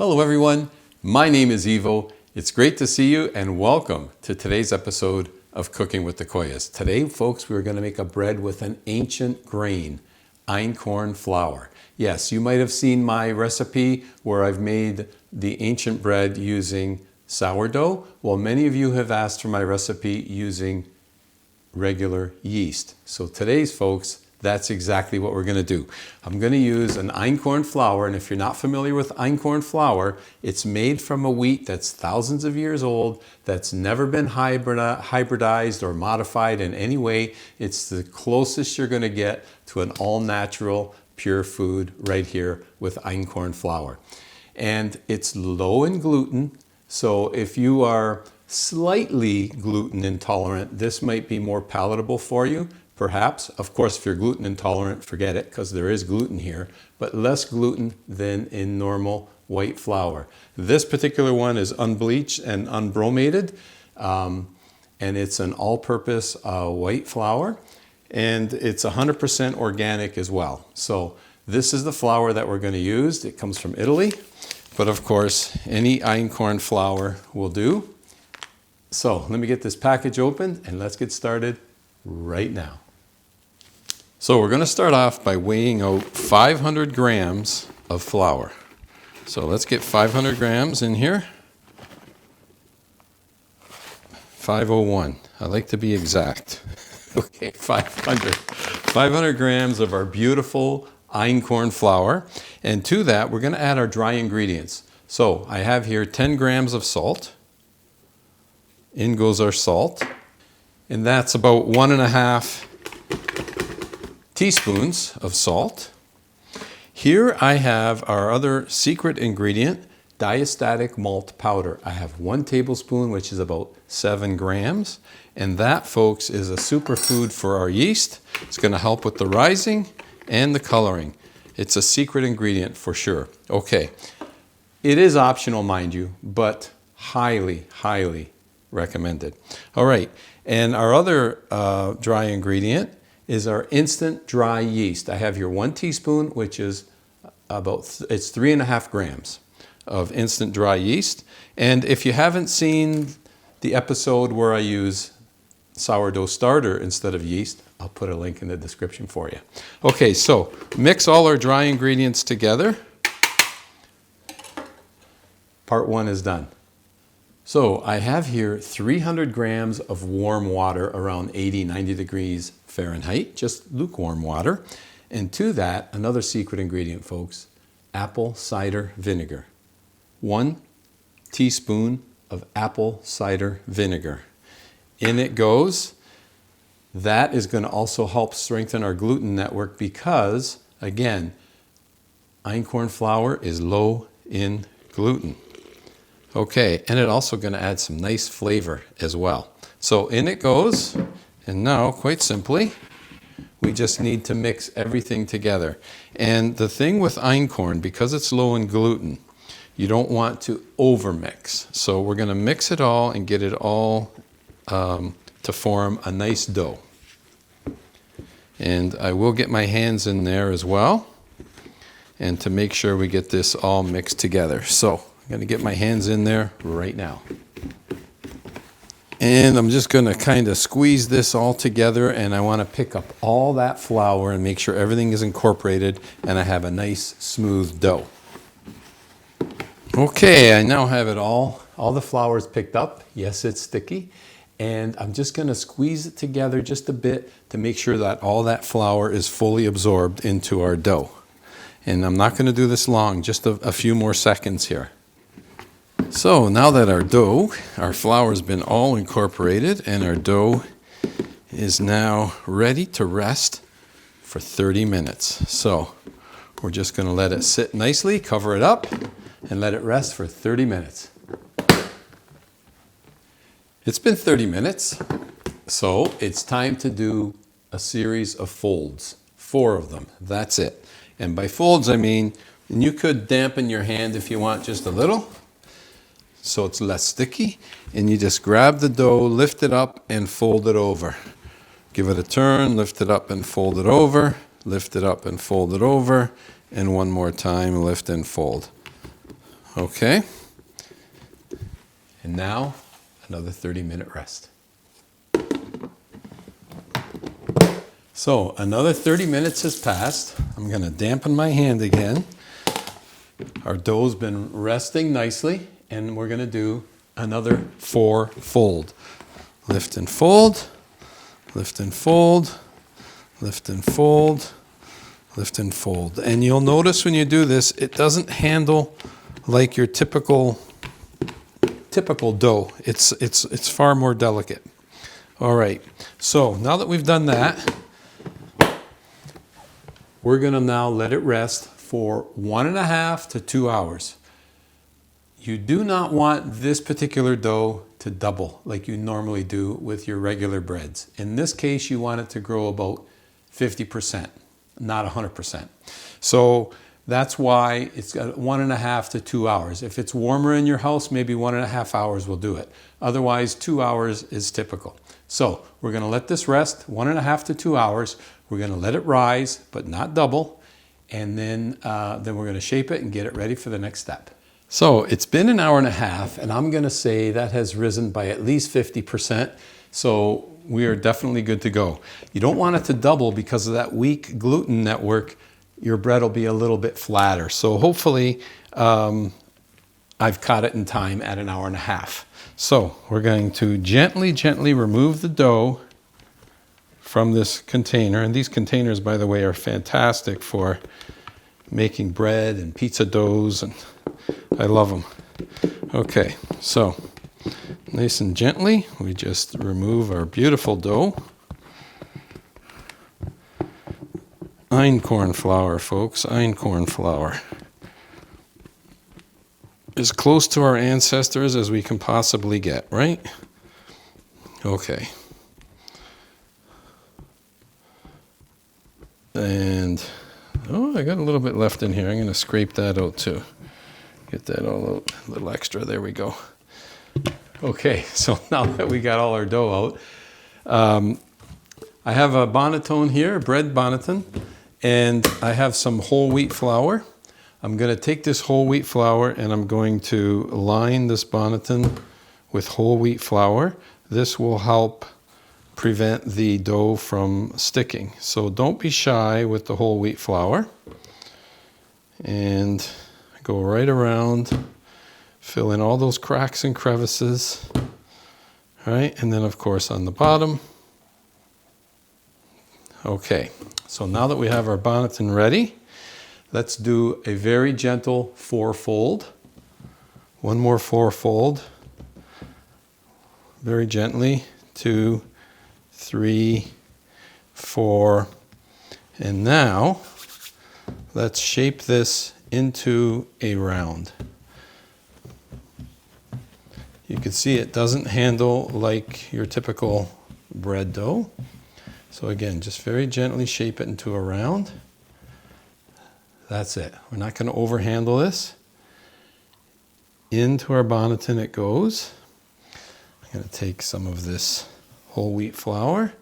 Hello everyone, my name is Ivo. It's great to see you and welcome to today's episode of Cooking with the Koyas. Today, folks, we're going to make a bread with an ancient grain, Einkorn flour. Yes, you might have seen my recipe where I've made the ancient bread using sourdough. Well, many of you have asked for my recipe using regular yeast. So today's, folks, that's exactly what we're going to do. I'm going to use an Einkorn flour, and if you're not familiar with Einkorn flour, it's made from a wheat that's thousands of years old, that's never been hybridized or modified in any way. It's the closest you're going to get to an all-natural, pure food right here with Einkorn flour. And it's low in gluten, so if you are slightly gluten intolerant, this might be more palatable for you. Perhaps, of course, if you're gluten intolerant, forget it, because there is gluten here, but less gluten than in normal white flour. This particular one is unbleached and unbromated, and it's an all-purpose white flour, and it's 100% organic as well. So this is the flour that we're going to use. It comes from Italy, but of course, any Einkorn flour will do. So let me get this package opened, and let's get started right now. So we're going to start off by weighing out 500 grams of flour. So let's get 500 grams in here. 501. I like to be exact. Okay, 500 grams of our beautiful Einkorn flour. And to that, we're going to add our dry ingredients. So I have here 10 grams of salt. In goes our salt. And that's about 1.5 teaspoons of salt. Here I have our other secret ingredient, Diastatic malt powder. I have 1 tablespoon, which is about 7 grams. And that, folks, is a superfood for our yeast. It's going to help with the rising and the coloring. It's a secret ingredient for sure. Okay, it is optional, mind you, but highly, highly recommended. All right, and our other dry ingredient is our instant dry yeast. I have here 1 teaspoon, which is it's 3.5 grams of instant dry yeast. And if you haven't seen the episode where I use sourdough starter instead of yeast, I'll put a link in the description for you. Okay, so mix all our dry ingredients together. Part 1 is done. So I have here 300 grams of warm water around 80, 90 degrees Fahrenheit, just lukewarm water. And to that, another secret ingredient, folks, apple cider vinegar. 1 teaspoon of apple cider vinegar. In it goes. That is going to also help strengthen our gluten network because, again, Einkorn flour is low in gluten. Okay, and it's also going to add some nice flavor as well. So in it goes, and now, quite simply, we just need to mix everything together. And the thing with Einkorn, because it's low in gluten, you don't want to overmix. So we're going to mix it all and get it all to form a nice dough. And I will get my hands in there as well, and to make sure we get this all mixed together. So I'm going to get my hands in there right now. And I'm just going to kind of squeeze this all together, and I want to pick up all that flour and make sure everything is incorporated and I have a nice smooth dough. Okay, I now have it all the flour is picked up. Yes, it's sticky. And I'm just going to squeeze it together just a bit to make sure that all that flour is fully absorbed into our dough. And I'm not going to do this long, just a few more seconds here. So now that our flour has been all incorporated and our dough is now ready to rest for 30 minutes. So we're just going to let it sit nicely, cover it up, and let it rest for 30 minutes. It's been 30 minutes, so it's time to do a series of folds, 4 of them, that's it. And by folds I mean, and you could dampen your hand if you want just a little, so it's less sticky, and you just grab the dough, lift it up, and fold it over. Give it a turn, lift it up and fold it over, lift it up and fold it over, and one more time, lift and fold. Okay. And now another 30-minute rest. So another 30 minutes has passed. I'm going to dampen my hand again. Our dough's been resting nicely, and we're going to do another 4-fold. Lift and fold, lift and fold, lift and fold, lift and fold. And you'll notice when you do this, it doesn't handle like your typical dough. It's far more delicate. All right, so now that we've done that, we're going to now let it rest for 1.5 to 2 hours. You do not want this particular dough to double like you normally do with your regular breads. In this case, you want it to grow about 50%, not 100%. So that's why it's got 1.5 to 2 hours. If it's warmer in your house, maybe 1.5 hours will do it. Otherwise, 2 hours is typical. So we're going to let this rest 1.5 to 2 hours. We're going to let it rise, but not double. And then we're going to shape it and get it ready for the next step. So it's been an hour and a half, and I'm going to say that has risen by at least 50%. So we are definitely good to go. You don't want it to double because of that weak gluten network. Your bread will be a little bit flatter. So hopefully I've caught it in time at an hour and a half. So we're going to gently remove the dough from this container. And these containers, by the way, are fantastic for making bread and pizza doughs, and I love them. Okay, so nice and gently, we just remove our beautiful dough. Einkorn flour, folks, Einkorn flour. As close to our ancestors as we can possibly get, right? Okay. Mm-hmm. And, oh, I got a little bit left in here. I'm going to scrape that out too. Get that all out, a little extra. There we go. Okay, so now that we got all our dough out, I have a bonneton here, a bread bonneton, and I have some whole wheat flour. I'm going to take this whole wheat flour and I'm going to line this bonneton with whole wheat flour. This will help prevent the dough from sticking. So don't be shy with the whole wheat flour. And go right around, fill in all those cracks and crevices. All right, and then of course on the bottom. Okay, so now that we have our bonneton ready, let's do a very gentle 4-fold. One more 4-fold. Very gently, 2, 3, 4. And now, let's shape this into a round. You can see it doesn't handle like your typical bread dough. So again, just very gently shape it into a round. That's it. We're not going to overhandle this. Into our bonneton it goes. I'm going to take some of this whole wheat flour,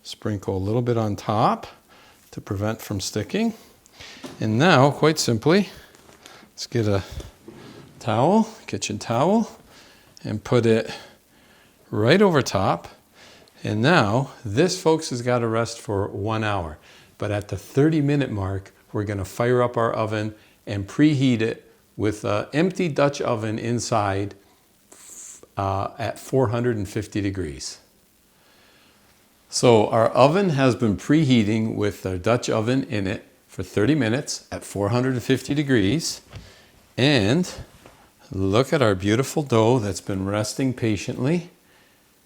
sprinkle a little bit on top to prevent from sticking. And now, quite simply, let's get a towel, kitchen towel, and put it right over top. And now, this, folks, has got to rest for 1 hour. But at the 30-minute mark, we're going to fire up our oven and preheat it with an empty Dutch oven inside at 450 degrees. So our oven has been preheating with our Dutch oven in it for 30 minutes at 450 degrees. And look at our beautiful dough that's been resting patiently.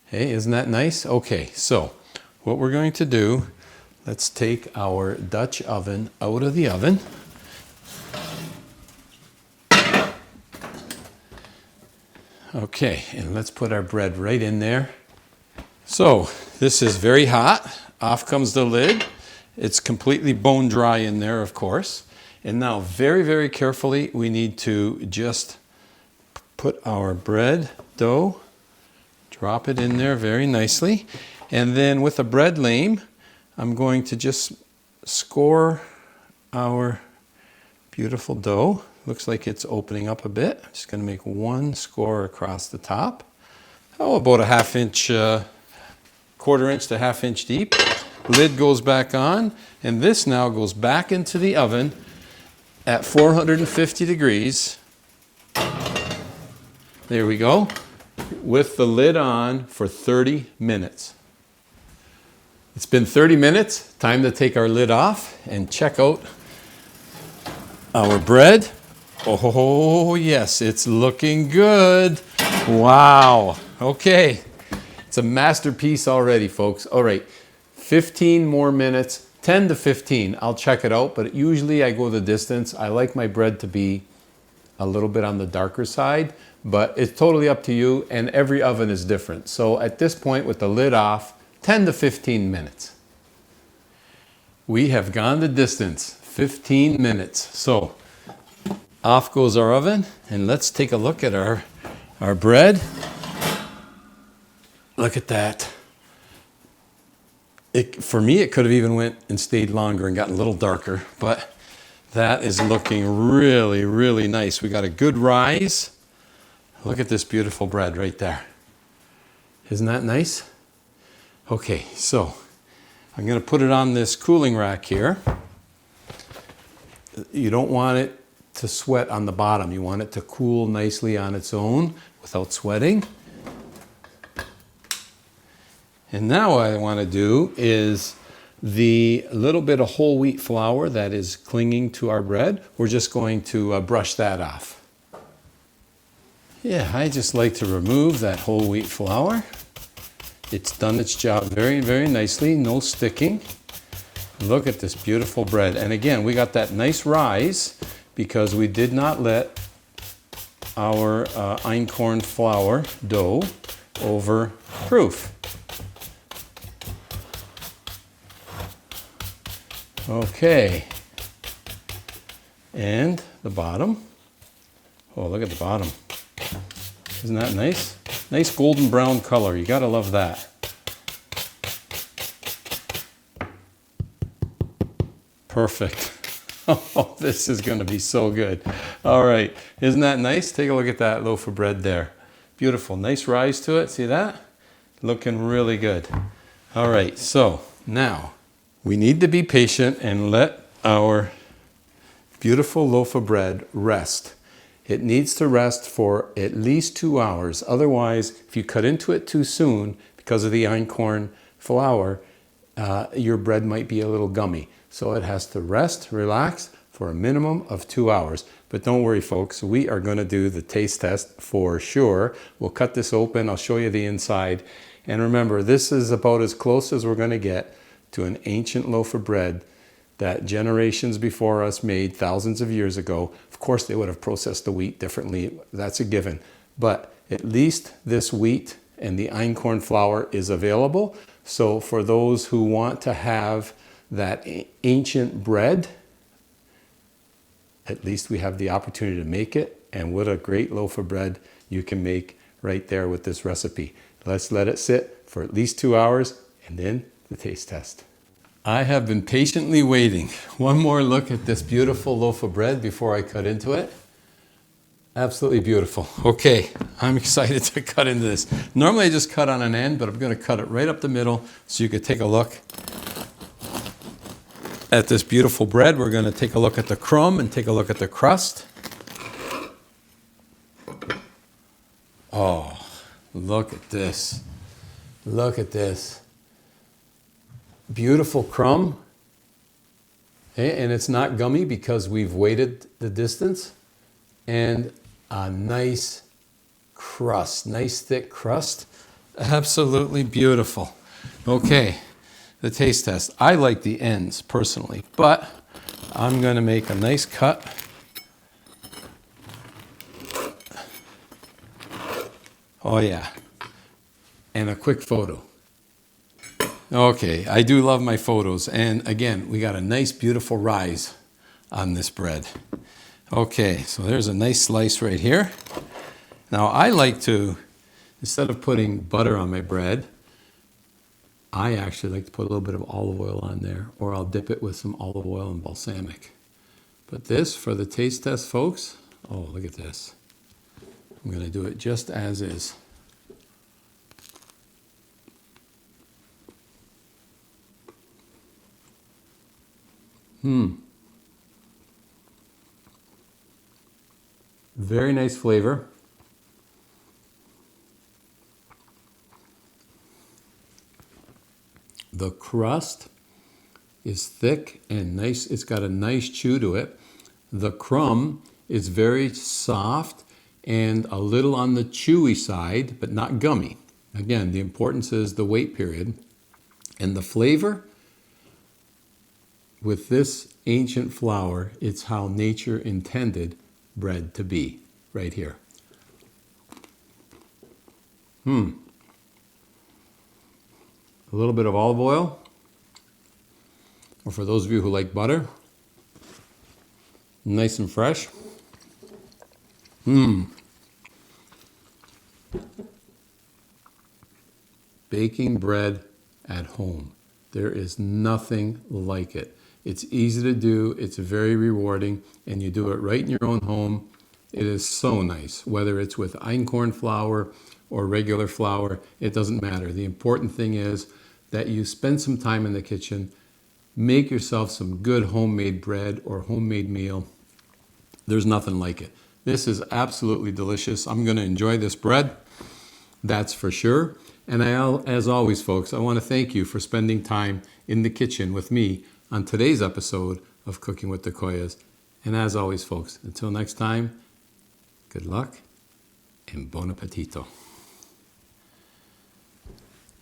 Hey, isn't that nice? Okay, so what we're going to do, let's take our Dutch oven out of the oven. Okay, and let's put our bread right in there. So this is very hot. Off comes the lid. It's completely bone dry in there, of course. And now very, very carefully, we need to just put our bread dough, drop it in there very nicely. And then with a bread lame, I'm going to just score our beautiful dough. Looks like it's opening up a bit. I'm just going to make one score across the top. Oh, about a ½ inch, quarter-inch to ½ inch deep. Lid goes back on, and this now goes back into the oven at 450 degrees. There we go. With the lid on for 30 minutes. It's been 30 minutes. Time to take our lid off and check out our bread. Oh, yes, it's looking good. Wow. Okay. It's a masterpiece already, folks. All right. 15 more minutes, 10 to 15. I'll check it out, but usually I go the distance. I like my bread to be a little bit on the darker side, but it's totally up to you, and every oven is different. So at this point, with the lid off, 10 to 15 minutes. We have gone the distance, 15 minutes. So off goes our oven, and let's take a look at our bread. Look at that. For me, it could have even went and stayed longer and gotten a little darker, but that is looking really, really nice. We got a good rise. Look at this beautiful bread right there. Isn't that nice? Okay, so I'm going to put it on this cooling rack here. You don't want it to sweat on the bottom. You want it to cool nicely on its own without sweating. And now what I want to do is the little bit of whole wheat flour that is clinging to our bread, we're just going to brush that off. Yeah, I just like to remove that whole wheat flour. It's done its job very, very nicely, no sticking. Look at this beautiful bread. And again, we got that nice rise because we did not let our Einkorn flour dough overproof. Okay, and the bottom. Oh, look at the bottom. Isn't that nice? Nice golden brown color. You gotta love that. Perfect. Oh, this is gonna be so good. All right, isn't that nice? Take a look at that loaf of bread there. Beautiful, nice rise to it. See that? Looking really good. All right, so now, we need to be patient and let our beautiful loaf of bread rest. It needs to rest for at least 2 hours. Otherwise, if you cut into it too soon because of the Einkorn flour, your bread might be a little gummy. So it has to rest, relax for a minimum of 2 hours. But don't worry, folks, we are going to do the taste test for sure. We'll cut this open. I'll show you the inside. And remember, this is about as close as we're going to get to an ancient loaf of bread that generations before us made thousands of years ago. Of course, they would have processed the wheat differently. That's a given. But at least this wheat and the Einkorn flour is available. So for those who want to have that ancient bread, at least we have the opportunity to make it. And what a great loaf of bread you can make right there with this recipe. Let's let it sit for at least 2 hours and then the taste test. I have been patiently waiting. One more look at this beautiful loaf of bread before I cut into it. Absolutely beautiful. Okay, I'm excited to cut into this. Normally I just cut on an end, but I'm going to cut it right up the middle so you could take a look at this beautiful bread. We're going to take a look at the crumb and take a look at the crust. Oh, look at this. Look at this. Beautiful crumb, okay, and it's not gummy because we've waited the distance, and a nice crust, nice thick crust, absolutely beautiful. Okay, the taste test. I like the ends personally, but I'm going to make a nice cut. Oh yeah, and a quick photo. Okay, I do love my photos. And again, we got a nice, beautiful rise on this bread. Okay, so there's a nice slice right here. Now I like to, instead of putting butter on my bread, I actually like to put a little bit of olive oil on there, or I'll dip it with some olive oil and balsamic. But this, for the taste test, folks, oh, look at this. I'm going to do it just as is. Very nice flavor. The crust is thick and nice. It's got a nice chew to it. The crumb is very soft and a little on the chewy side, but not gummy. Again, the importance is the wait period. And the flavor, with this ancient flour, it's how nature intended bread to be, right here. A little bit of olive oil, or for those of you who like butter, nice and fresh. Baking bread at home. There is nothing like it. It's easy to do, it's very rewarding, and you do it right in your own home. It is so nice. Whether it's with Einkorn flour or regular flour, it doesn't matter. The important thing is that you spend some time in the kitchen, make yourself some good homemade bread or homemade meal. There's nothing like it. This is absolutely delicious. I'm going to enjoy this bread, that's for sure. And as always, folks, I want to thank you for spending time in the kitchen with me on today's episode of Cooking with the Koyas. And as always, folks, until next time, good luck and bon appetito.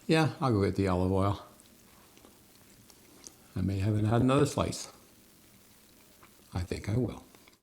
Yeah, I'll go get the olive oil. I may haven't had another slice. I think I will.